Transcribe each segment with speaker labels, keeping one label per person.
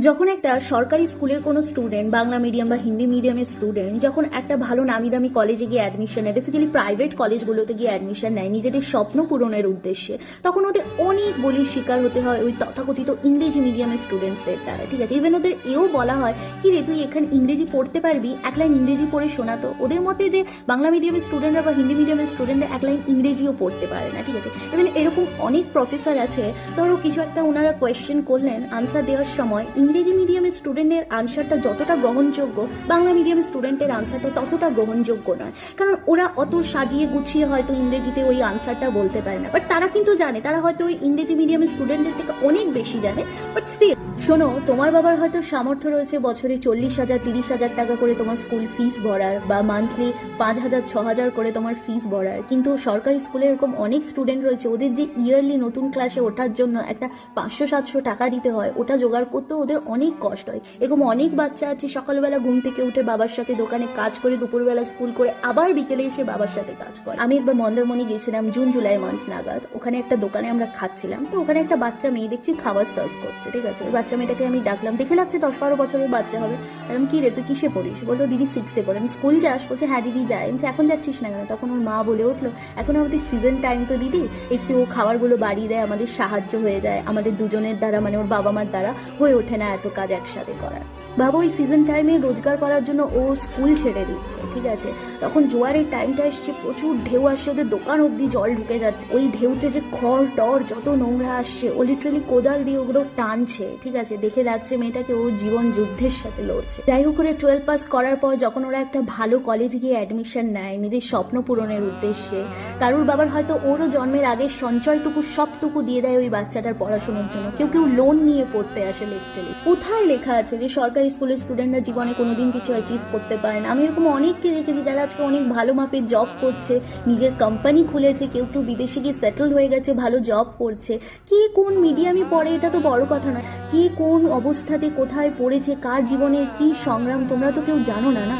Speaker 1: যখন একটা সরকারি স্কুলের কোনো স্টুডেন্ট বাংলা মিডিয়াম বা হিন্দি মিডিয়ামের স্টুডেন্ট যখন একটা ভালো নামি দামি কলেজে গিয়ে অ্যাডমিশন নেয়, বেসিক্যালি প্রাইভেট কলেজগুলোতে গিয়ে অ্যাডমিশন নেয় নিজেদের স্বপ্ন পূরণের উদ্দেশ্যে, তখন ওদের অনেক বলির শিকার হতে হয় ওই তথাকথিত ইংরেজি মিডিয়ামের স্টুডেন্টসদের দ্বারা। ঠিক আছে, ইভেন ওদের এও বলা হয় কি রে তুই এখানে ইংরেজি পড়তে পারবি, এক লাইন ইংরেজি পড়ে শোনাতো। ওদের মতে যে বাংলা মিডিয়ামের স্টুডেন্টরা বা হিন্দি মিডিয়ামের স্টুডেন্টরা এক লাইন ইংরেজিও পড়তে পারে না। ঠিক আছে, ইভেন এরকম অনেক প্রফেসর আছে, ধরো কিছু একটা ওনারা কোয়েশ্চেন করলেন, আনসার দেওয়ার সময় ইংরেজি মিডিয়ামের স্টুডেন্টের আনসারটা যতটা গ্রহণযোগ্য বাংলা মিডিয়ামের স্টুডেন্টের আনসারটা ততটা গ্রহণযোগ্য নয়, কারণ ওরা অত সাজিয়ে গুছিয়ে হয়তো ইংরেজিতে ওই আনসারটা বলতে পারে না। বাট তারা কিন্তু জানে, তারা হয়তো ওই ইংরেজি মিডিয়ামের স্টুডেন্টের থেকে অনেক বেশি জানে। বাট স্টিল শোনো, তোমার বাবার হয়তো সামর্থ্য রয়েছে বছরে 40,000 30,000 টাকা করে তোমার স্কুল ফিস ভরার, বা মান্থলি 5,000 6,000 করে তোমার ফিস ভরার, কিন্তু সরকারি স্কুলে এরকম অনেক স্টুডেন্ট রয়েছে ওদের যে ইয়ারলি নতুন ক্লাসে ওঠার জন্য একটা 500-700 টাকা দিতে হয়, ওটা জোগাড় করতে ওদের অনেক কষ্ট হয়। এরকম অনেক বাচ্চা আছে সকালবেলা ঘুম থেকে উঠে বাবার সাথে দোকানে কাজ করে, দুপুরবেলা স্কুল করে, আবার বিকেলে এসে বাবার সাথে কাজ করে। আমি একবার মন্দারমণি গেছিলাম জুন জুলাই মান্থ নাগাদ, ওখানে একটা দোকানে আমরা খাচ্ছিলাম, তো ওখানে একটা বাচ্চা মেয়ে দেখছি খাবার সার্ভ করছে। ঠিক আছে, বাচ্চা মেয়েটাকে আমি ডাকলাম, দেখে লাগছে 10-12 বছরের বাচ্চা হবে। বললাম কি রে তুই কিসে পড়িস? বললো দিদি 6-এ পড়ে। আমি স্কুল যাস? বলছে হ্যাঁ দিদি যাই। আমি এখন যাচ্ছিস না কেন? তখন ওর মা বলে উঠলো এখন আমাদের সিজন টাইম তো দিদি, একটু ও খাবারগুলো বাড়িয়ে দেয়, আমাদের সাহায্য হয়ে যায়, আমাদের দুজনের দ্বারা মানে ওর বাবা মার দ্বারা হয়ে ওঠে না এত কাজ একসাথে করার। ভাবো ওই সিজন টাইমে রোজগার করার জন্য ও স্কুল ছেড়ে দিচ্ছে। ঠিক আছে, তখন জোয়ারের টাইমটা এসছে, প্রচুর ঢেউ আসছে, ওদের দোকান অব্দি জল ঢুকে যাচ্ছে, ওই ঢেউতে যে খড় টর যত নোংরা আসছে ও লিটারালি কোদাল দিয়ে ওগুলো টানছে। ঠিক আছে, দেখে যাচ্ছে মেয়েটাকে ও জীবন যুদ্ধের সাথে লড়ছে। যাই হোক করে 12 পাস করার পর যখন ওরা একটা ভালো কলেজে গিয়ে অ্যাডমিশন নেয় নিজের স্বপ্ন পূরণের উদ্দেশ্যে, কারুর বাবার হয়তো ওরও জন্মের আগে সঞ্চয়টুকু সবটুকু দিয়ে দেয় ওই বাচ্চাটার পড়াশোনার জন্য, কেউ কেউ লোন নিয়ে পড়তে আসে। লিটারালি কোথায় লেখা আছে যে সরকারি স্কুলের স্টুডেন্টরা জীবনে কোনোদিন কিছু অ্যাচিভ করতে পারে না? আমি এরকম অনেককে দেখেছি যারা আজকে অনেক ভালো মাপের জব করছে, নিজের কোম্পানি খুলেছে, কেউ কেউ বিদেশে গিয়ে সেটেল হয়ে গেছে, ভালো জব করছে। কে কোন মিডিয়ামে পড়ে এটা তো বড় কথা না, কে কোন অবস্থাতে কোথায় পড়েছে, কার জীবনের কি সংগ্রাম তোমরা তো কেউ জানো না। না,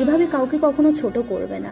Speaker 1: এভাবে কাউকে কখনো ছোট করবে না।